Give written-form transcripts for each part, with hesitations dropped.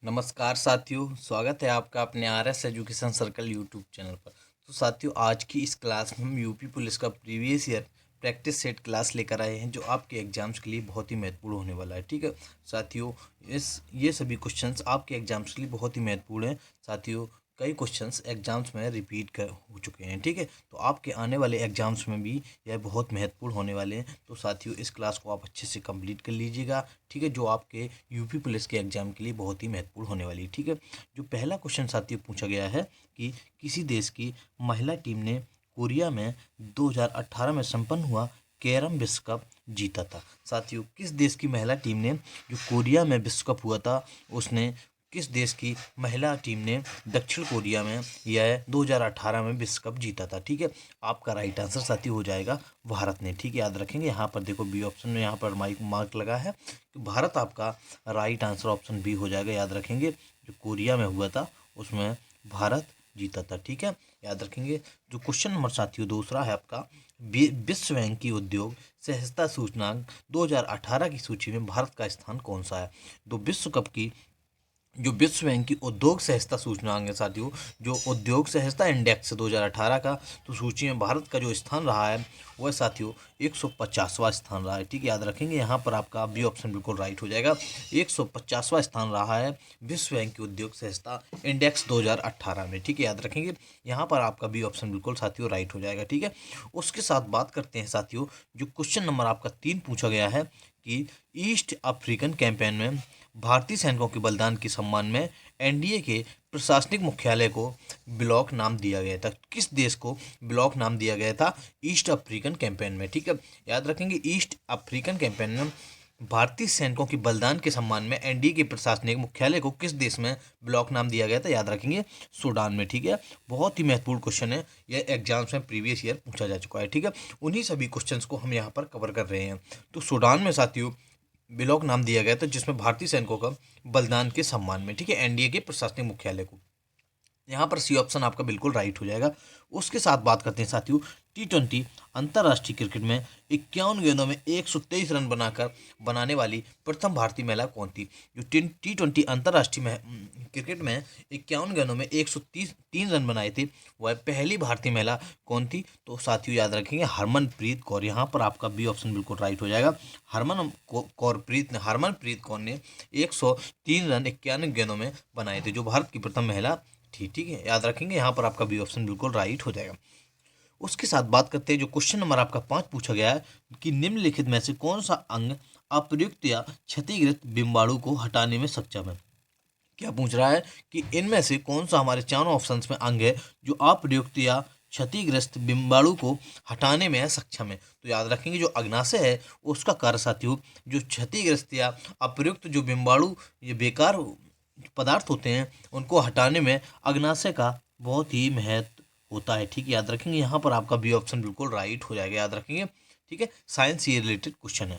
नमस्कार साथियों, स्वागत है आपका अपने RS education circle YouTube channel पर। तो साथियों, आज की इस क्लास में हम यूपी पुलिस का previous year practice set class लेकर आए हैं, जो आपके एग्जाम्स के लिए बहुत ही महत्वपूर्ण होने वाला है। ठीक है साथियों, ये सभी क्वेश्चंस आपके एग्जाम्स के लिए बहुत ही महत्वपूर्ण हैं। साथियों, कई क्वेश्चंस एग्जाम्स में रिपीट कर हो चुके हैं। ठीक है, तो आपके आने वाले एग्जाम्स में भी यह बहुत महत्वपूर्ण होने वाले हैं। तो साथियों, इस क्लास को आप अच्छे से कंप्लीट कर लीजिएगा। ठीक है, जो आपके यूपी पुलिस के एग्जाम के लिए बहुत ही महत्वपूर्ण होने वाली है। ठीक है, जो पहला क्वेश्चन साथियों पूछा गया है कि किसी देश की महिला टीम ने कोरिया में 2018 में संपन्न हुआ कैरम विश्व कप जीता था। साथियों, किस देश की महिला टीम ने, जो कोरिया में विश्व कप हुआ था, उसने किस देश की महिला टीम ने दक्षिण कोरिया में यह 2018 में विश्व कप जीता था। ठीक है, आपका राइट आंसर साथी हो जाएगा भारत ने। ठीक है, याद रखेंगे। यहाँ पर देखो बी ऑप्शन में यहाँ पर मार्क लगा है, तो भारत आपका राइट आंसर ऑप्शन बी हो जाएगा। याद रखेंगे, जो कोरिया में हुआ था उसमें भारत जीता था। ठीक है, याद रखेंगे। जो क्वेश्चन नंबर साथियों दूसरा है आपका, विश्व बैंक की उद्योग सहजता सूचकांक 2018 की सूची में भारत का स्थान कौन सा है। तो विश्व कप की जो विश्व बैंक की उद्योग सहजता सूचकांक है साथियों, जो उद्योग सहजता इंडेक्स 2018 का, तो सूची में भारत का जो स्थान रहा है वह साथियों 150वां स्थान रहा है। ठीक है, याद रखेंगे। यहाँ पर आपका बी ऑप्शन बिल्कुल राइट हो जाएगा। 150वां स्थान रहा है विश्व बैंक की उद्योग सहजता इंडेक्स 2018 में। ठीक है, याद रखेंगे। यहाँ पर आपका बी ऑप्शन बिल्कुल साथियों राइट हो जाएगा। ठीक है, उसके साथ बात करते हैं साथियों, जो क्वेश्चन नंबर आपका 3 पूछा गया है कि ईस्ट अफ्रीकन कैंपेन में भारतीय सैनिकों के बलिदान के सम्मान में एनडीए के प्रशासनिक मुख्यालय को ब्लॉक नाम दिया गया था। किस देश को ब्लॉक नाम दिया गया था ईस्ट अफ्रीकन कैंपेन में। ठीक है, याद रखेंगे। ईस्ट अफ्रीकन कैंपेन में भारतीय सैनिकों के बलिदान के सम्मान में एनडीए के प्रशासनिक मुख्यालय को किस देश में ब्लॉक नाम दिया गया था। याद रखेंगे, सूडान में। ठीक है, बहुत ही महत्वपूर्ण क्वेश्चन है, यह एग्जाम्स में प्रीवियस ईयर पूछा जा चुका है। ठीक है, उन्हीं सभी क्वेश्चंस को हम यहाँ पर कवर कर रहे हैं। तो सूडान में साथियों ब्लॉक नाम दिया गया था, जिसमें भारतीय सैनिकों का बलिदान के सम्मान में। ठीक है, एनडीए के प्रशासनिक मुख्यालय को। यहाँ पर सी ऑप्शन आपका बिल्कुल राइट हो जाएगा। उसके साथ बात करते हैं साथियों, T20 अंतर्राष्ट्रीय क्रिकेट में 51 गेंदों में 123 रन बनाने वाली प्रथम भारतीय महिला कौन थी। जो T20 अंतर्राष्ट्रीय क्रिकेट में 51 गेंदों में 133 रन बनाए थे, वह पहली भारतीय महिला कौन थी। तो साथियों याद रखेंगे, हरमनप्रीत कौर। यहाँ पर आपका बी ऑप्शन बिल्कुल राइट हो जाएगा। हरमनप्रीत कौर ने 103 रन 91 गेंदों में बनाए थे, जो भारत की प्रथम महिला थी। ठीक है, याद रखेंगे। यहाँ पर आपका बी ऑप्शन बिल्कुल राइट हो जाएगा। उसके साथ बात करते हैं, जो क्वेश्चन नंबर आपका 5 पूछा गया है कि निम्नलिखित में से कौन सा अंग अप्रयुक्त या क्षतिग्रस्त बिम्बाणु को हटाने में सक्षम है। क्या पूछ रहा है कि इनमें से कौन सा हमारे चारों ऑप्शंस में अंग है जो अप्रयुक्त या क्षतिग्रस्त बिम्बाणु को हटाने में सक्षम है। तो याद रखेंगे, जो अग्नाशय है उसका कार्य साथियों, जो क्षतिग्रस्त या अप्रयुक्त जो बिम्बाणु, ये बेकार पदार्थ होते हैं, उनको हटाने में अग्नाशय का बहुत ही महत्व होता है। ठीक है, याद रखेंगे। यहाँ पर आपका बी ऑप्शन बिल्कुल राइट हो जाएगा। याद रखेंगे। ठीक है, साइंस से रिलेटेड क्वेश्चन है।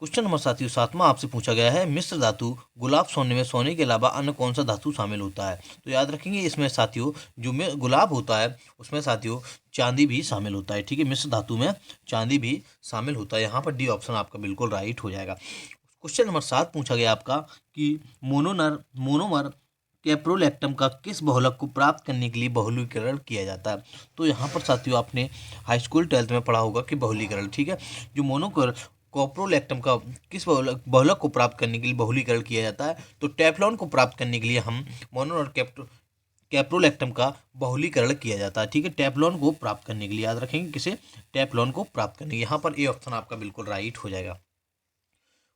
क्वेश्चन नंबर साथियों 7वां आपसे पूछा गया है, मिश्र धातु गुलाब सोने में सोने के अलावा अन्य कौन सा धातु शामिल होता है। तो याद रखेंगे, इसमें साथियों जो में गुलाब होता है उसमें साथियों चांदी भी शामिल होता है। ठीक है, मिश्र धातु में चांदी भी शामिल होता है। यहाँ पर डी ऑप्शन आपका बिल्कुल राइट हो जाएगा। क्वेश्चन नंबर 7 पूछा गया आपका कि मोनोमर कैप्रोलैक्टम का किस बहुलक को प्राप्त करने के लिए बहुलीकरण किया जाता है। तो यहाँ पर साथियों आपने हाई स्कूल 12th में पढ़ा होगा कि बहुलीकरण। ठीक है, जो मोनोकर कॉप्रोलैक्टम का किस बहुलक को प्राप्त करने के लिए बहुलीकरण किया जाता है। तो टेफ्लॉन को प्राप्त करने के लिए हम मोनो और कैप्रोलैक्टम का बहुलीकरण किया जाता है। ठीक है, टेफ्लॉन को प्राप्त करने के लिए, याद रखेंगे किसे, टेफ्लॉन को प्राप्त करने के लिए। यहाँ पर ए ऑप्शन आपका बिल्कुल राइट हो जाएगा।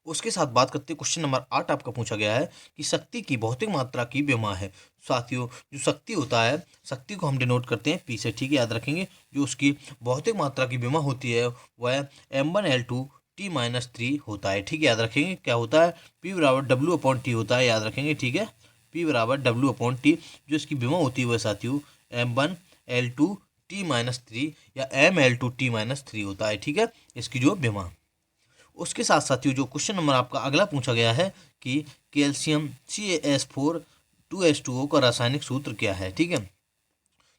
उसके साथ बात करते हैं, क्वेश्चन नंबर 8 आपका पूछा गया है कि शक्ति की भौतिक मात्रा की विमा है। साथियों, जो शक्ति होता है, शक्ति को हम डिनोट करते हैं पी से। ठीक है, याद रखेंगे। जो उसकी भौतिक मात्रा की विमा होती है वह M1L2T-3 होता है। ठीक है, याद रखेंगे। क्या होता है, P बराबर W/T होता है। याद रखेंगे। ठीक है, P बराबर W/T। जो इसकी विमा होती है वह साथियों M1L2T-3 या ML2T-3 होता है। ठीक है, इसकी जो विमा। उसके साथ साथियों जो क्वेश्चन नंबर आपका अगला पूछा गया है कि कैल्शियम CaS4 2H2O का रासायनिक सूत्र क्या है। ठीक है,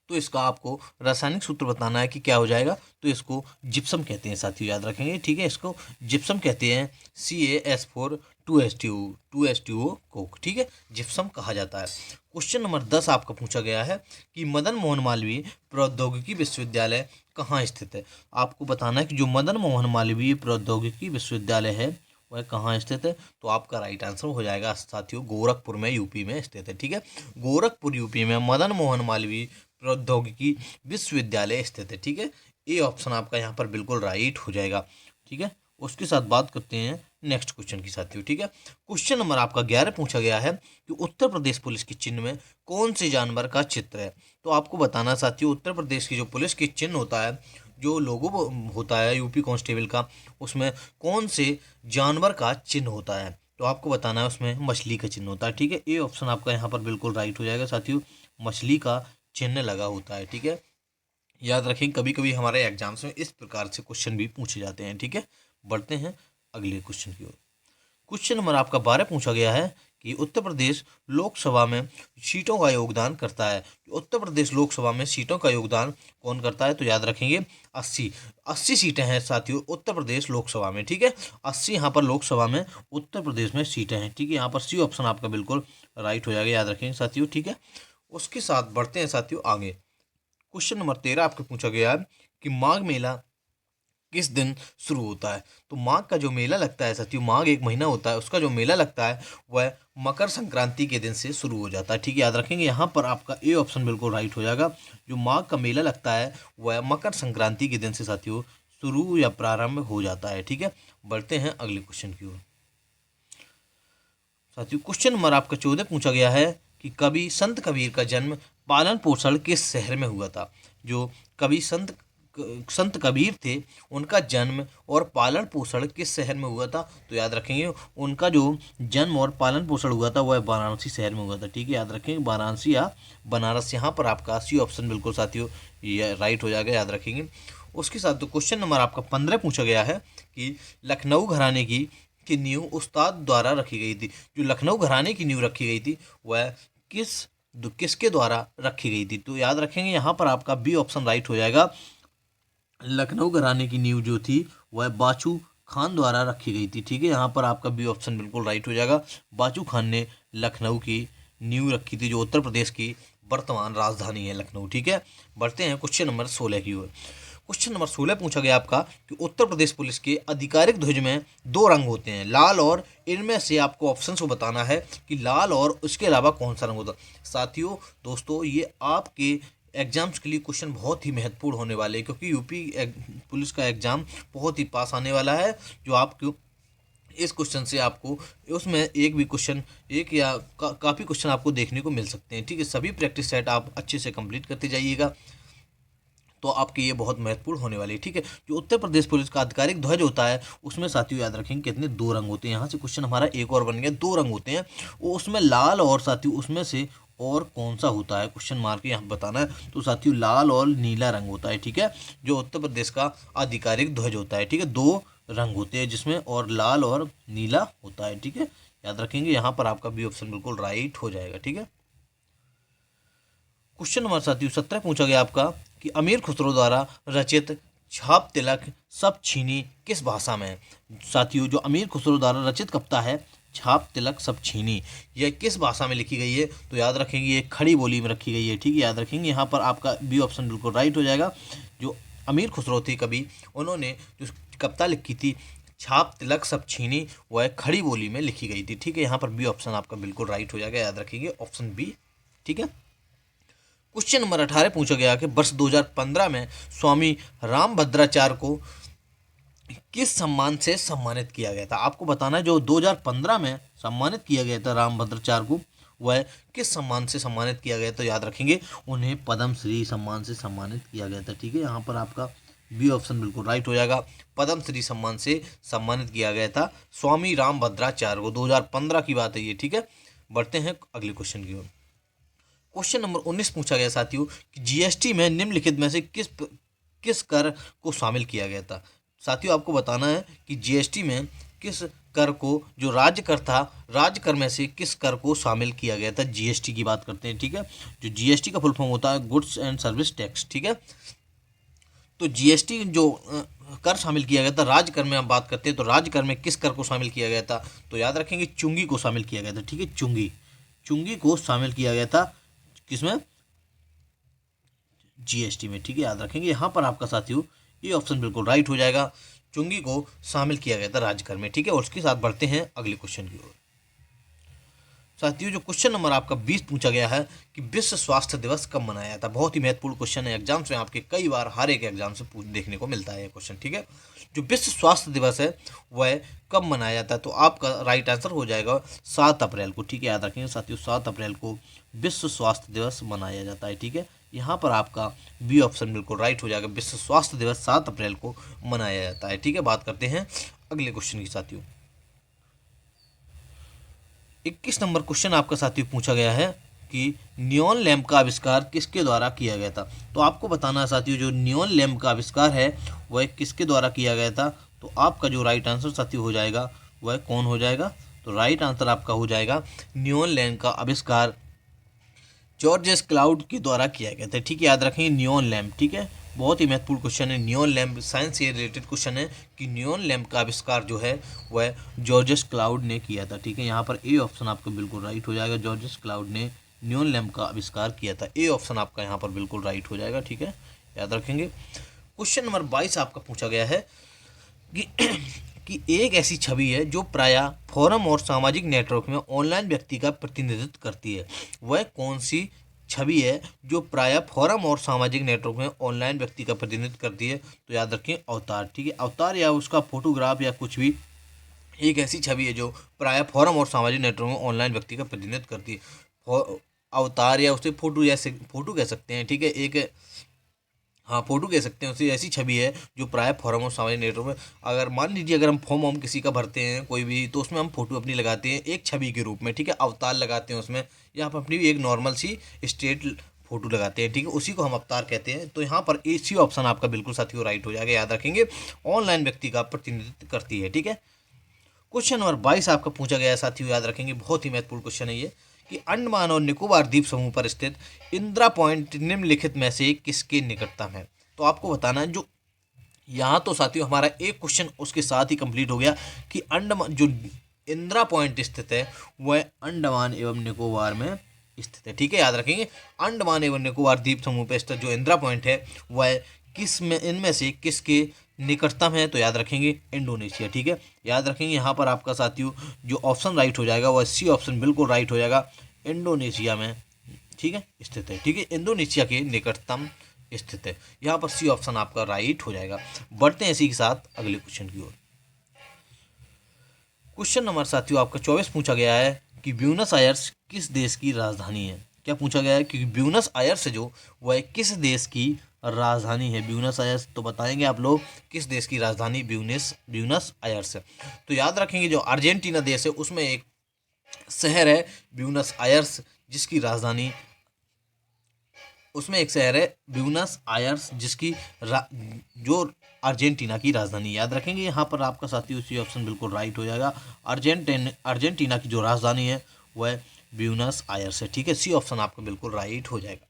तो इसका आपको रासायनिक सूत्र बताना है कि क्या हो जाएगा। तो इसको जिप्सम कहते हैं साथियों, याद रखेंगे। ठीक है, इसको जिप्सम कहते हैं, CaS4 2H2O कोक, ठीक है, जिप्सम कहा जाता है। क्वेश्चन नंबर 10 आपका पूछा गया है कि मदन मोहन मालवीय प्रौद्योगिकी विश्वविद्यालय कहाँ स्थित है। आपको बताना है कि जो मदन मोहन मालवीय प्रौद्योगिकी विश्वविद्यालय है वह कहाँ स्थित है। तो आपका राइट आंसर हो जाएगा साथियों गोरखपुर में, यूपी में स्थित है, ठीक है। गोरखपुर यूपी में मदन मोहन मालवीय प्रौद्योगिकी विश्वविद्यालय स्थित है, ठीक है। ए ऑप्शन आपका यहाँ पर बिल्कुल राइट हो जाएगा, ठीक है। उसके साथ बात करते हैं नेक्स्ट क्वेश्चन की साथियों, ठीक है। क्वेश्चन नंबर आपका 11 पूछा गया है कि उत्तर प्रदेश पुलिस के चिन्ह में कौन से जानवर का चित्र है। तो आपको बताना साथियों उत्तर प्रदेश की जो पुलिस की चिन्ह होता है, जो लोगो होता है यूपी कांस्टेबल का, उसमें कौन से जानवर का चिन्ह होता है। तो आपको बताना है उसमें मछली का चिन्ह होता है, ठीक है। ए ऑप्शन आपका यहाँ पर बिल्कुल राइट हो जाएगा साथियों, मछली का चिन्ह लगा होता है, ठीक है। याद रखें कभी कभी हमारे एग्जाम्स में इस प्रकार से क्वेश्चन भी पूछे जाते हैं, ठीक है। बढ़ते हैं अगले क्वेश्चन की ओर। क्वेश्चन नंबर आपका 12 पूछा गया है कि उत्तर प्रदेश लोकसभा में सीटों का योगदान करता है। उत्तर प्रदेश लोकसभा में सीटों का योगदान कौन करता है। तो याद रखेंगे 80 सीटें हैं साथियों उत्तर प्रदेश लोकसभा में, ठीक है। 80 यहाँ पर लोकसभा में उत्तर प्रदेश में सीटें हैं, ठीक है। यहाँ पर सी ऑप्शन आपका बिल्कुल राइट हो जाएगा, याद रखेंगे साथियों, ठीक है। उसके साथ बढ़ते हैं साथियों आगे। क्वेश्चन नंबर 13 आपको पूछा गया है कि माघ मेला किस दिन शुरू होता है। तो माघ का जो मेला लगता है साथियों, माघ एक महीना होता है, उसका जो मेला लगता है वह मकर संक्रांति के दिन से शुरू हो जाता है, ठीक है। याद रखेंगे यहाँ पर आपका ए ऑप्शन बिल्कुल राइट हो जाएगा। जो माघ का मेला लगता है वह मकर संक्रांति के दिन से साथियों शुरू या प्रारंभ हो जाता है, ठीक है। बढ़ते हैं अगले क्वेश्चन की ओर साथियों। क्वेश्चन नंबर आपका 14 पूछा गया है कि कवि संत कबीर का जन्म पालन पोषण किस शहर में हुआ था। जो कवि संत कबीर थे उनका जन्म और पालन पोषण किस शहर में हुआ था। तो याद रखेंगे उनका जो जन्म और पालन पोषण हुआ था वह वाराणसी शहर में हुआ था, ठीक है। याद रखेंगे वाराणसी या बनारस, यहाँ पर आपका सी ऑप्शन बिल्कुल साथियों ये राइट हो जाएगा, याद रखेंगे। उसके साथ तो क्वेश्चन नंबर आपका 15 पूछा गया है कि लखनऊ घराने की नींव उस्ताद द्वारा रखी गई थी। जो लखनऊ घराने की नींव रखी गई थी वह किसके द्वारा रखी गई थी। तो याद रखेंगे यहाँ पर आपका बी ऑप्शन राइट हो जाएगा। लखनऊ घराने की नींव जो थी वह बाचू खान द्वारा रखी गई थी, ठीक है। यहाँ पर आपका बी ऑप्शन बिल्कुल राइट हो जाएगा। बाचू खान ने लखनऊ की नींव रखी थी, जो उत्तर प्रदेश की वर्तमान राजधानी है लखनऊ, ठीक है। बढ़ते हैं क्वेश्चन नंबर 16 की ओर। क्वेश्चन नंबर 16 पूछा गया आपका कि उत्तर प्रदेश पुलिस के आधिकारिक ध्वज में 2 रंग होते हैं, लाल और, इनमें से आपको ऑप्शन को बताना है कि लाल और उसके अलावा कौन सा रंग होता है। साथियों दोस्तों ये आपके एग्जाम्स के लिए क्वेश्चन बहुत ही महत्वपूर्ण होने वाले हैं, क्योंकि यूपी पुलिस का एग्जाम बहुत ही पास आने वाला है। जो आपको इस क्वेश्चन से आपको उसमें एक भी क्वेश्चन एक या काफ़ी क्वेश्चन आपको देखने को मिल सकते हैं, ठीक है। सभी प्रैक्टिस सेट आप अच्छे से कंप्लीट करते जाइएगा, तो आपके ये बहुत महत्वपूर्ण होने वाली है, ठीक है। जो उत्तर प्रदेश पुलिस का आधिकारिक ध्वज होता है उसमें साथियों याद रखेंगे कितने 2 रंग होते हैं। यहाँ से क्वेश्चन हमारा एक और बन गया, 2 रंग होते हैं वो, उसमें लाल और साथियों उसमें से और कौन सा होता है क्वेश्चन मार्क के यहाँ बताना है। तो साथियों लाल और नीला रंग होता है, ठीक है। जो उत्तर प्रदेश का आधिकारिक ध्वज होता है, ठीक है, 2 रंग होते हैं जिसमें, और लाल और नीला होता है, ठीक है। याद रखेंगे यहाँ पर आपका बी ऑप्शन बिल्कुल राइट हो जाएगा, ठीक है। क्वेश्चन नंबर साथियों 17 पूछा गया आपका कि अमीर खुसरो द्वारा रचित छाप तिलक सब छीनी किस भाषा में है। साथियों जो अमीर खुसरो द्वारा रचित कविता है छाप तिलक सब छीनी, यह किस भाषा में लिखी गई है। तो याद रखेंगे ये खड़ी बोली में रखी गई है, ठीक है। याद रखेंगे यहाँ पर आपका बी ऑप्शन बिल्कुल राइट हो जाएगा। जो अमीर खुसरो थे कवि, उन्होंने जो कविता लिखी थी छाप तिलक सब छीनी, वह खड़ी बोली में लिखी गई थी, ठीक है। यहाँ पर बी ऑप्शन आपका बिल्कुल राइट हो जाएगा, याद रखेंगे ऑप्शन बी, ठीक है। क्वेश्चन नंबर 18 पूछा गया कि वर्ष 2015 में स्वामी रामभद्राचार्य को किस सम्मान से सम्मानित किया गया था। आपको बताना है जो 2015 में सम्मानित किया गया था रामभद्राचार्य को, वह किस सम्मान से सम्मानित किया गया। तो याद रखेंगे उन्हें पद्म श्री सम्मान से सम्मानित किया गया था, ठीक है। यहाँ पर आपका बी ऑप्शन बिल्कुल राइट हो जाएगा। पद्म श्री सम्मान से सम्मानित किया गया था स्वामी रामभद्राचार्य को, 2015 की बात है ये, ठीक है। बढ़ते हैं अगले क्वेश्चन की ओर। क्वेश्चन नंबर 19 पूछा गया साथियों कि जीएसटी में निम्नलिखित में से किस कर को शामिल किया गया था। साथियों आपको बताना है कि जीएसटी में किस कर को, जो राज्य कर था, राज्य कर में से किस कर को शामिल किया गया था। जीएसटी की बात करते हैं, ठीक है। जो जीएसटी का फुल फॉर्म होता है गुड्स एंड सर्विस टैक्स, ठीक है। तो जीएसटी जो कर शामिल किया गया था, राज्य कर में हम बात करते हैं तो राज्य कर में किस कर को शामिल किया गया था, तो याद रखेंगे चुंगी को शामिल किया गया था। ठीक है, चुंगी, चुंगी को शामिल किया गया था किसमें, जीएसटी में। ठीक है, याद रखेंगे यहाँ पर आपका साथियों ये ऑप्शन बिल्कुल राइट हो जाएगा, चुंगी को शामिल किया गया था राज्य कर में। ठीक है, और उसके साथ बढ़ते हैं अगले क्वेश्चन की ओर। साथियों जो क्वेश्चन नंबर आपका 20 पूछा गया है कि विश्व स्वास्थ्य दिवस कब मनाया जाता है। बहुत ही महत्वपूर्ण क्वेश्चन है, एग्जाम्स में आपके कई बार हर एक एग्जाम से देखने को मिलता है ये क्वेश्चन। ठीक है, जो विश्व स्वास्थ्य दिवस है वह कब मनाया जाता है, तो आपका राइट आंसर हो जाएगा 7 अप्रैल को। ठीक है, याद रखेंगे साथियों 7 अप्रैल को विश्व स्वास्थ्य दिवस मनाया जाता है। ठीक है, यहाँ पर आपका बी ऑप्शन बिल्कुल राइट हो जाएगा, विश्व स्वास्थ्य दिवस 7 अप्रैल को मनाया जाता है। ठीक है, बात करते हैं अगले क्वेश्चन की साथियों। 21 नंबर क्वेश्चन आपका साथियों पूछा गया है कि नियॉन लैंप का आविष्कार किसके द्वारा किया गया था। तो आपको बताना है साथियों जो नियॉन लैंप का आविष्कार है वह किसके द्वारा किया गया था, तो आपका जो राइट आंसर साथियों हो जाएगा वह कौन हो जाएगा, तो राइट आंसर आपका हो जाएगा नियॉन लैंप का आविष्कार जॉर्ज क्लाउड के द्वारा किया गया था। ठीक है, याद रखेंगे नियॉन लैंप। ठीक है, बहुत ही महत्वपूर्ण क्वेश्चन है, नियॉन लैंप साइंस से रिलेटेड क्वेश्चन है कि नियॉन लैंप का आविष्कार जो है वह जॉर्ज क्लाउड ने किया था। ठीक है, यहाँ पर ए ऑप्शन आपका बिल्कुल राइट हो जाएगा, जॉर्ज क्लाउड ने नियॉन लैंप का आविष्कार किया था। ए ऑप्शन आपका यहाँ पर बिल्कुल राइट हो जाएगा। ठीक है, याद रखेंगे। क्वेश्चन नंबर 22 आपका पूछा गया है कि कि एक ऐसी छवि है जो प्रायः फोरम और सामाजिक नेटवर्क में ऑनलाइन व्यक्ति का प्रतिनिधित्व करती है, वह कौन सी छवि है जो प्रायः फोरम और सामाजिक नेटवर्क में ऑनलाइन व्यक्ति का प्रतिनिधित्व करती है, तो याद रखें अवतार। ठीक है, अवतार या उसका फोटोग्राफ या कुछ भी एक ऐसी छवि है जो प्रायः फोरम और सामाजिक नेटवर्क में ऑनलाइन व्यक्ति का प्रतिनिधित्व करती है। अवतार या उसे फोटो, जैसे फोटो कह सकते हैं। ठीक है, एक हाँ फोटो कह सकते हैं, उसे ऐसी छवि है जो प्राय फॉर्म और सामाजिक नेटवर्क में, अगर मान लीजिए अगर हम फॉर्म हम किसी का भरते हैं कोई भी, तो उसमें हम फोटो अपनी लगाते हैं एक छवि के रूप में। ठीक है, अवतार लगाते हैं उसमें, या आप अपनी एक नॉर्मल सी स्ट्रेट फोटो लगाते हैं। ठीक है, उसी को हम अवतार कहते हैं। तो यहाँ पर इसी ऑप्शन आपका बिल्कुल साथियों राइट हो जाएगा, याद रखेंगे ऑनलाइन व्यक्ति का प्रतिनिधित्व करती है। ठीक है, क्वेश्चन नंबर 22 आपका पूछा गया है साथियों, याद रखेंगे बहुत ही महत्वपूर्ण क्वेश्चन है ये कि अंडमान और निकोबार द्वीप समूह पर स्थित इंदिरा पॉइंट निम्नलिखित में से किसके निकटतम है। तो आपको बताना है, जो यहाँ तो साथियों हमारा एक क्वेश्चन उसके साथ ही कंप्लीट हो गया कि अंडमान जो इंदिरा पॉइंट स्थित है वह अंडमान एवं निकोबार में स्थित है। ठीक है, याद रखेंगे अंडमान एवं निकोबार द्वीप समूह पर स्थित जो इंदिरा पॉइंट है वह किस में इनमें से किसके निकटतम है, तो याद रखेंगे इंडोनेशिया। ठीक है, याद रखेंगे यहाँ पर आपका साथियों जो ऑप्शन राइट हो जाएगा वह सी ऑप्शन बिल्कुल राइट हो जाएगा, इंडोनेशिया में ठीक है स्थित है। ठीक है, इंडोनेशिया के निकटतम स्थित है, यहाँ पर सी ऑप्शन आपका राइट हो जाएगा। बढ़ते हैं इसी के साथ अगले क्वेश्चन की ओर। क्वेश्चन नंबर साथियों आपका 24 पूछा गया है कि ब्यूनस आयर्स किस देश की राजधानी है। क्या पूछा गया है कि ब्यूनस आयर्स जो वह किस देश की राजधानी है। ब्यूनस आयर्स तो बताएंगे आप लोग किस देश की राजधानी ब्यूनस आयर्स है। तो याद रखेंगे जो अर्जेंटीना देश है उसमें एक शहर है ब्यूनस आयर्स जिसकी राजधानी, उसमें एक शहर है ब्यूनस आयर्स जिसकी जो अर्जेंटीना की राजधानी, याद रखेंगे यहाँ पर आपका साथी उसी ऑप्शन बिल्कुल राइट हो जाएगा। अर्जेंटीना की जो राजधानी है वह ब्यूनस आयर्स है। ठीक है, सी ऑप्शन आपका बिल्कुल राइट हो जाएगा।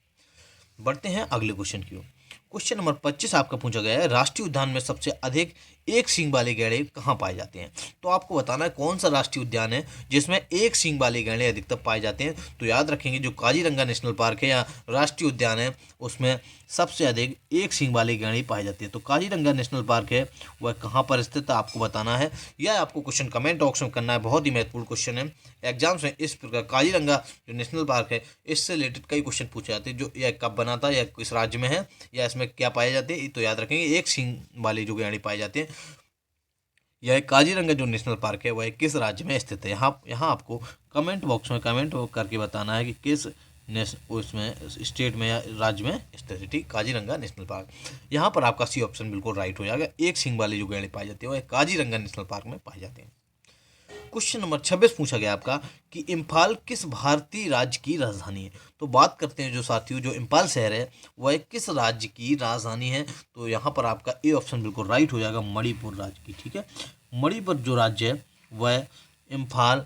बढ़ते हैं अगले क्वेश्चन की ओर। क्वेश्चन नंबर 25 आपका पूछा गया है राष्ट्रीय उद्यान में सबसे अधिक एक सींग वाले गैंडे कहाँ पाए जाते हैं। तो आपको बताना है कौन सा राष्ट्रीय उद्यान है जिसमें एक सींग वाले गैंडे अधिकतर पाए जाते हैं। तो याद रखेंगे जो काजीरंगा नेशनल पार्क है या राष्ट्रीय उद्यान है उसमें सबसे अधिक एक सींग वाले गैंडे पाए जाते हैं। तो काजीरंगा नेशनल पार्क है वह कहाँ पर स्थित है आपको बताना है, यह आपको क्वेश्चन कमेंट बॉक्स में करना है। बहुत ही महत्वपूर्ण क्वेश्चन है, एग्जाम्स में इस प्रकार काजीरंगा जो नेशनल पार्क है इससे रिलेटेड कई क्वेश्चन पूछे जाते हैं, जो यह कब बना था या किस राज्य में है या इसमें क्या पाए जाते हैं। तो याद रखेंगे एक सींग वाले जो गैंडे पाए जाते हैं, यह काजीरंगा जो नेशनल पार्क है वह किस राज्य में स्थित है। यहाँ आपको कमेंट बॉक्स में कमेंट करके बताना है कि किस उसमें स्टेट में या राज्य में स्थित है। ठीक, काजीरंगा नेशनल पार्क, यहाँ पर आपका सी ऑप्शन बिल्कुल राइट हो जाएगा। एक सींग वाले जो गैंडे पाए जाते हैं वह काजीरंगा नेशनल पार्क में पाए जाते हैं। क्वेश्चन नंबर 26 पूछा गया आपका कि इम्फाल किस भारतीय राज्य की राजधानी है। तो बात करते हैं जो साथियों जो इम्फाल शहर है वह किस राज्य की राजधानी है। तो यहाँ पर आपका ए ऑप्शन बिल्कुल राइट हो जाएगा, मणिपुर राज्य की। ठीक है, मणिपुर जो राज्य है वह इम्फाल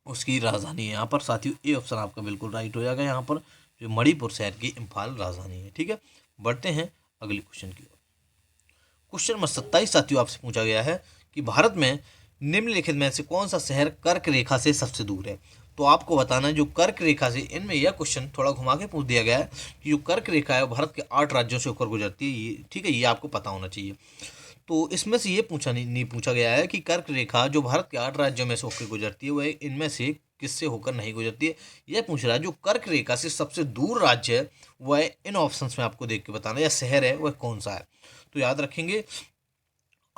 उसकी राजधानी है। यहाँ पर साथियों ए ऑप्शन आपका बिल्कुल राइट हो जाएगा, यहाँ पर जो मणिपुर शहर की इम्फाल राजधानी है। ठीक है, बढ़ते हैं अगले क्वेश्चन की ओर। क्वेश्चन नंबर 27 साथियों आपसे पूछा गया है कि भारत में निम्नलिखित में से कौन सा शहर कर्क रेखा से सबसे दूर है। तो आपको बताना है जो कर्क रेखा से, इनमें यह क्वेश्चन थोड़ा घुमा के पूछ दिया गया है कि जो कर्क रेखा है वो भारत के 8 राज्यों से होकर गुजरती है। ये ठीक है, ये आपको पता होना चाहिए। तो इसमें से ये पूछा नहीं पूछा गया है कि कर्क रेखा जो भारत के 8 राज्यों में से होकर गुजरती है वह इनमें से किससे होकर नहीं गुजरती है। यह पूछ रहा है जो कर्क रेखा से सबसे दूर राज्य है वह इन ऑप्शंस में आपको देख के बताना, या शहर है वह कौन सा है। तो याद रखेंगे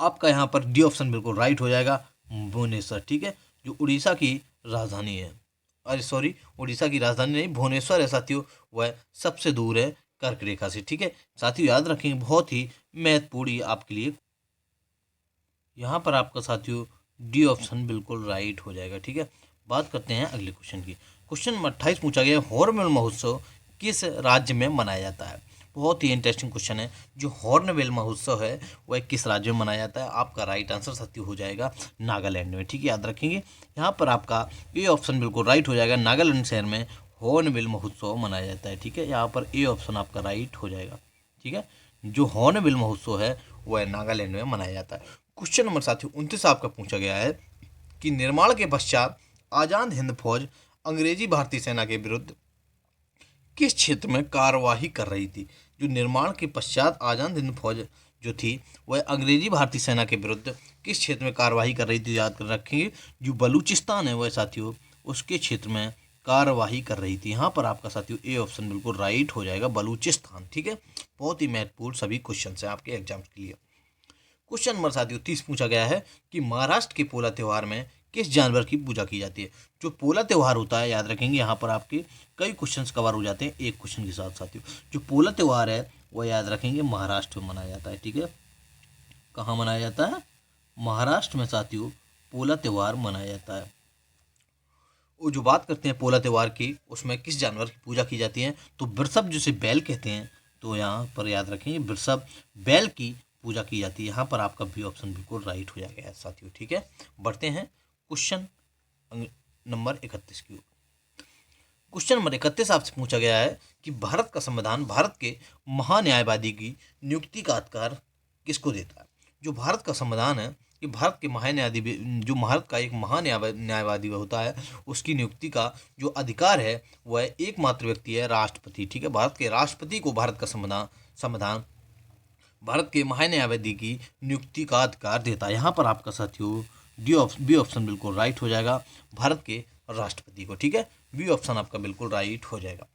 आपका यहाँ पर डी ऑप्शन बिल्कुल राइट हो जाएगा, भुवनेश्वर। ठीक है, जो उड़ीसा की राजधानी है, अरे सॉरी, उड़ीसा की राजधानी नहीं, भुवनेश्वर है साथियों, वह सबसे दूर है कर्क रेखा से। ठीक है साथियों, याद रखेंगे, बहुत ही महत्वपूर्ण ये आपके लिए। यहाँ पर आपका साथियों डी ऑप्शन बिल्कुल राइट हो जाएगा। ठीक है, बात करते हैं अगले क्वेश्चन की। क्वेश्चन नंबर 28 पूछा गया, हॉर्नबिल महोत्सव किस राज्य में मनाया जाता है। बहुत ही इंटरेस्टिंग क्वेश्चन है। जो हॉर्नबिल महोत्सव है वह किस राज्य में मनाया जाता है। आपका राइट आंसर साथियों हो जाएगा नागालैंड में। ठीक है, याद रखेंगे यहाँ पर आपका ए ऑप्शन बिल्कुल राइट हो जाएगा। नागालैंड शहर में हॉर्नबिल महोत्सव मनाया जाता है। ठीक है, यहाँ पर ए ऑप्शन आपका राइट हो जाएगा। ठीक है, जो हॉर्नबिल महोत्सव है वह नागालैंड में मनाया जाता है। क्वेश्चन नंबर साथियों 29 आपका पूछा गया है कि निर्माण के पश्चात आजाद हिंद फौज अंग्रेजी भारतीय सेना के विरुद्ध किस क्षेत्र में कार्यवाही कर रही थी। जो निर्माण के पश्चात आजाद हिंद फौज जो थी वह अंग्रेजी भारतीय सेना के विरुद्ध किस क्षेत्र में कार्यवाही कर रही थी, याद कर रखेंगे जो बलूचिस्तान है वह साथियों उसके क्षेत्र में कार्यवाही कर रही थी। यहाँ पर आपका साथियों ए ऑप्शन बिल्कुल राइट हो जाएगा, बलूचिस्तान। ठीक है, बहुत ही महत्वपूर्ण सभी क्वेश्चन है आपके एग्जाम के लिए। क्वेश्चन नंबर साथियों 30 पूछा गया है कि महाराष्ट्र के पोला त्यौहार में किस जानवर की पूजा की जाती है। जो पोला त्यौहार होता है, याद रखेंगे यहाँ पर आपके कई क्वेश्चंस कवर हो जाते हैं एक क्वेश्चन के साथ साथियों। जो पोला त्यौहार है वह याद रखेंगे महाराष्ट्र में मनाया जाता है। ठीक है, कहाँ मनाया जाता है, महाराष्ट्र में साथियों पोला त्यौहार मनाया जाता है। वो जो बात करते हैं पोला त्यौहार की, उसमें किस जानवर की पूजा की जाती है, तो वृषभ जिसे बैल कहते हैं, तो यहाँ पर याद रखेंगे वृषभ बैल की पूजा की जाती है। यहाँ पर आपका बी ऑप्शन बिल्कुल राइट हो जाएगा साथियों। ठीक है, बढ़ते हैं क्वेश्चन नंबर 31 की ओर। क्वेश्चन नंबर 31 आपसे पूछा गया है कि भारत का संविधान भारत के महान्यायवादी की नियुक्ति का अधिकार किसको देता है। जो भारत का संविधान है कि भारत के महान्यायवादी, जो भारत का एक महान्यायवादी होता है, उसकी नियुक्ति का जो अधिकार है वह एकमात्र व्यक्ति है राष्ट्रपति। ठीक है, भारत के राष्ट्रपति को भारत का संविधान भारत के महान्यायवादी की नियुक्ति का अधिकार देता है। यहाँ पर आपका साथियों बी ऑप्शन बिल्कुल राइट हो जाएगा, भारत के राष्ट्रपति को। ठीक है, बी ऑप्शन आपका बिल्कुल राइट हो जाएगा।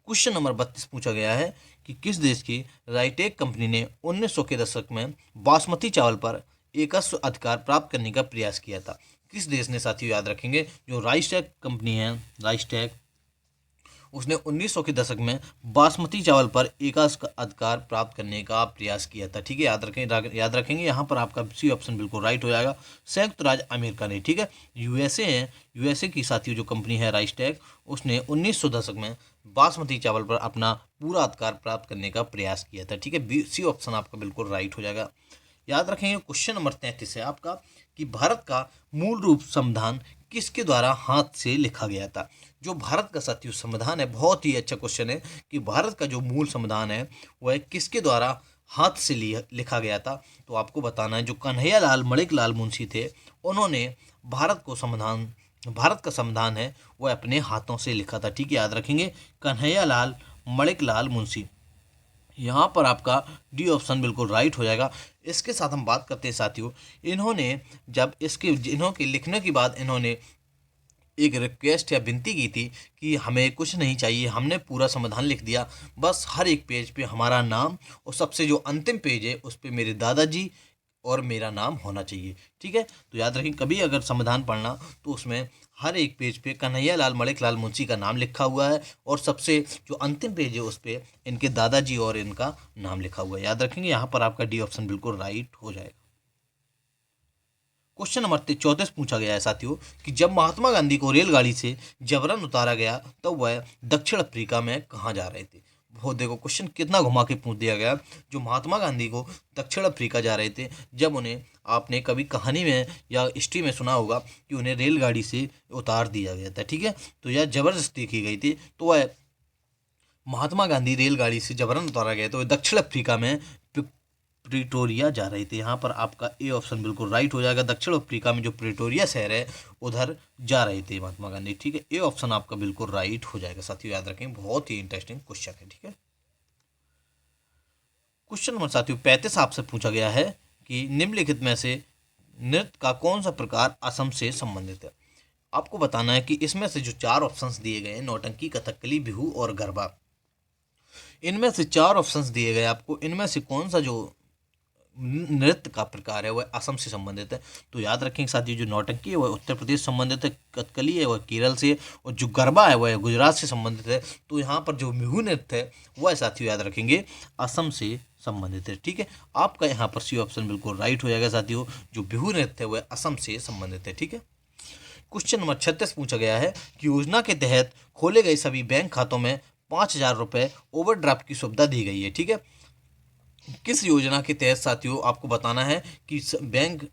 क्वेश्चन नंबर 32 पूछा गया है कि किस देश की राइटेक कंपनी ने 1900 के दशक में बासमती चावल पर एकस्व अधिकार प्राप्त करने का प्रयास किया था। किस देश ने साथियों, याद रखेंगे जो राइसटेक कंपनी है, राइसटेक, उसने 1900 के दशक में बासमती चावल पर एकस्व अधिकार प्राप्त करने का प्रयास किया था। ठीक है, याद रखेंगे यहाँ पर आपका सी ऑप्शन बिल्कुल राइट हो जाएगा, संयुक्त राज्य अमेरिका ने। ठीक है, यूएसए है, यूएसए की साथियों जो कंपनी है राइसटेक, उसने 1900 दशक में बासमती चावल पर अपना पूरा अधिकार प्राप्त करने का प्रयास किया था। ठीक है, सी ऑप्शन आपका बिल्कुल राइट हो जाएगा। याद रखेंगे क्वेश्चन नंबर 33 है आपका कि भारत का मूल रूप संविधान किसके द्वारा हाथ से लिखा गया था। जो भारत का साथियों संविधान है, बहुत ही अच्छा क्वेश्चन है कि भारत का जो मूल संविधान है वह किसके द्वारा हाथ से लिखा गया था। तो आपको बताना है जो कन्हैयालाल मणिकलाल मुंशी थे, उन्होंने भारत का संविधान है वह अपने हाथों से लिखा था। ठीक है, याद रखेंगे कन्हैयालाल मणिकलाल मुंशी। यहाँ पर आपका डी ऑप्शन बिल्कुल राइट हो जाएगा। इसके साथ हम बात करते हैं साथियों, इन्होंने लिखने के बाद इन्होंने एक रिक्वेस्ट या विनती की थी कि हमें कुछ नहीं चाहिए, हमने पूरा समाधान लिख दिया, बस हर एक पेज पे हमारा नाम और सबसे जो अंतिम पेज है उस पे मेरे दादाजी और मेरा नाम होना चाहिए। ठीक है, तो याद रखें कभी अगर संविधान पढ़ना तो उसमें हर एक पेज पे कन्हैयालाल मणिकलाल मुंशी का नाम लिखा हुआ है और सबसे जो अंतिम पेज है उस पे इनके दादाजी और इनका नाम लिखा हुआ है। याद रखेंगे यहाँ पर आपका डी ऑप्शन बिल्कुल राइट हो जाएगा। क्वेश्चन नंबर 34 पूछा गया है साथियों कि जब महात्मा गांधी को रेलगाड़ी से जबरन उतारा गया तब तो वह दक्षिण अफ्रीका में कहाँ जा रहे थे। बहुत देखो क्वेश्चन कितना घुमा के पूछ दिया गया। जो महात्मा गांधी को दक्षिण अफ्रीका जा रहे थे, जब उन्हें, आपने कभी कहानी में या हिस्ट्री में सुना होगा कि उन्हें रेलगाड़ी से उतार दिया गया था। ठीक है, तो यह जबरदस्ती की गई थी, तो वह महात्मा गांधी रेलगाड़ी से जबरन उतारा गया तो वह दक्षिण अफ्रीका में प्रिटोरिया जा रहे थे। यहाँ पर आपका ए ऑप्शन बिल्कुल राइट हो जाएगा। दक्षिण अफ्रीका में जो प्रिटोरिया शहर है उधर जा रहे थे महात्मा गांधी। ठीक है, ए ऑप्शन आपका बिल्कुल राइट हो जाएगा। साथियों याद रखें, बहुत ही इंटरेस्टिंग क्वेश्चन है। ठीक है, क्वेश्चन नंबर साथियों 35 आपसे पूछा गया है कि निम्नलिखित में से नृत्य का कौन सा प्रकार असम से संबंधित है। आपको बताना है कि इसमें से जो 4 ऑप्शंस दिए गए हैं, नौटंकी, कथकली, बिहू और गरबा, इनमें से 4 ऑप्शंस दिए गए आपको, इनमें से कौन सा जो नृत्य का प्रकार है वह असम से संबंधित है। तो याद रखेंगे साथियों, जो नौटंकी है वह उत्तर प्रदेश से संबंधित है, कथकली है वह केरल से, और जो गरबा है वह गुजरात से संबंधित है। तो यहाँ पर जो बिहू नृत्य है वह साथियों याद रखेंगे असम से संबंधित है। ठीक है, आपका यहाँ पर सी ऑप्शन बिल्कुल राइट हो जाएगा साथियों, जो बिहू नृत्य है वह असम से संबंधित है। ठीक है, क्वेश्चन नंबर 36 पूछा गया है कि योजना के तहत खोले गए सभी बैंक खातों में 5,000 रुपये ओवरड्राफ्ट की सुविधा दी गई है। ठीक है, किस योजना के तहत साथियों आपको बताना है कि बैंक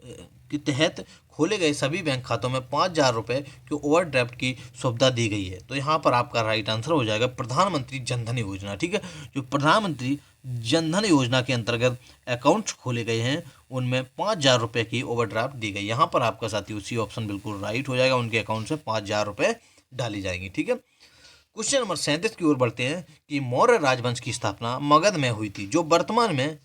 के तहत खोले गए सभी बैंक खातों में 5,000 रुपये की ओवरड्राफ्ट की सुविधा दी गई है। तो यहाँ पर आपका राइट आंसर हो जाएगा प्रधानमंत्री जनधन योजना। ठीक है, जो प्रधानमंत्री जनधन योजना के अंतर्गत अकाउंट्स खोले गए हैं उनमें 5,000 रुपये की ओवरड्राफ्ट दी गई। यहाँ पर आपका साथियों सी ऑप्शन बिल्कुल राइट हो जाएगा, उनके अकाउंट से 5,000 रुपये डाली जाएंगी। ठीक है, क्वेश्चन नंबर 37 की ओर बढ़ते हैं कि मौर्य राजवंश की स्थापना मगध में हुई थी, जो वर्तमान में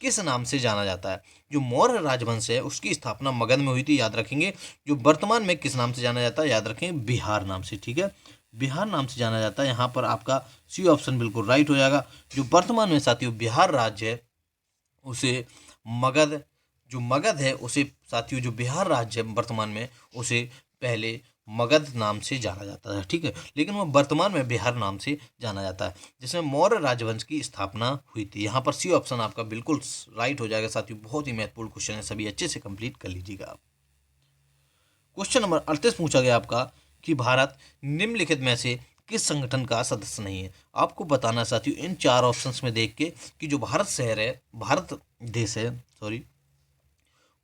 किस नाम से जाना जाता है। जो मौर्य राजवंश है उसकी स्थापना मगध में हुई थी, याद रखेंगे। जो वर्तमान में किस नाम से जाना जाता है, याद रखेंगे बिहार नाम से। ठीक है, बिहार नाम से जाना जाता है। यहाँ पर आपका सी ऑप्शन बिल्कुल राइट हो जाएगा। जो वर्तमान में साथियों बिहार राज्य है उसे मगध, जो मगध है उसे साथियों, जो बिहार राज्य है वर्तमान में उसे पहले मगध नाम से जाना जाता है। ठीक है, लेकिन वह वर्तमान में बिहार नाम से जाना जाता है, जिसमें मौर्य राजवंश की स्थापना हुई थी। यहाँ पर सी ऑप्शन आपका बिल्कुल राइट हो जाएगा साथियों। बहुत ही महत्वपूर्ण क्वेश्चन है, सभी अच्छे से कंप्लीट कर लीजिएगा आप। क्वेश्चन नंबर 38 पूछा गया आपका कि भारत निम्नलिखित में से किस संगठन का सदस्य नहीं है। आपको बताना साथियों इन 4 ऑप्शंस में देख के कि जो भारत शहर है, भारत देश है सॉरी,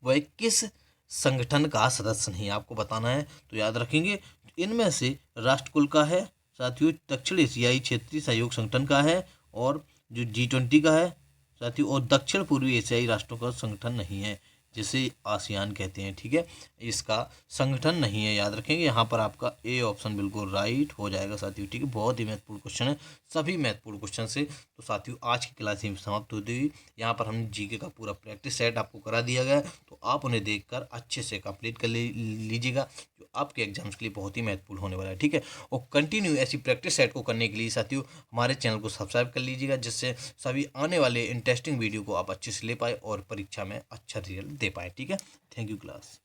वह किस संगठन का सदस्य नहीं है, आपको बताना है। तो याद रखेंगे इनमें से राष्ट्रकुल का है साथियों, दक्षिण एशियाई क्षेत्रीय सहयोग संगठन का है, और जो G20 का है साथियों, और दक्षिण पूर्वी एशियाई राष्ट्रों का संगठन नहीं है, जिसे आसियान कहते हैं। ठीक है, इसका संगठन नहीं है, याद रखेंगे। यहाँ पर आपका ए ऑप्शन बिल्कुल राइट हो जाएगा साथियों। ठीक है, बहुत ही महत्वपूर्ण क्वेश्चन है, सभी महत्वपूर्ण क्वेश्चन से। तो साथियों आज की क्लास यहीं समाप्त होती हुई। यहाँ पर हमने जीके का पूरा प्रैक्टिस सेट आपको करा दिया गया है, तो आप उन्हें देखकर अच्छे से कंप्लीट कर लीजिएगा, जो आपके एग्जाम्स के लिए बहुत ही महत्वपूर्ण होने वाला है। ठीक है, और कंटिन्यू ऐसी प्रैक्टिस सेट को करने के लिए साथियों हमारे चैनल को सब्सक्राइब कर लीजिएगा, जिससे सभी आने वाले इंटरेस्टिंग वीडियो को आप अच्छे से ले पाए और परीक्षा में अच्छा रिजल्ट दे पाए। ठीक है, थैंक यू क्लास।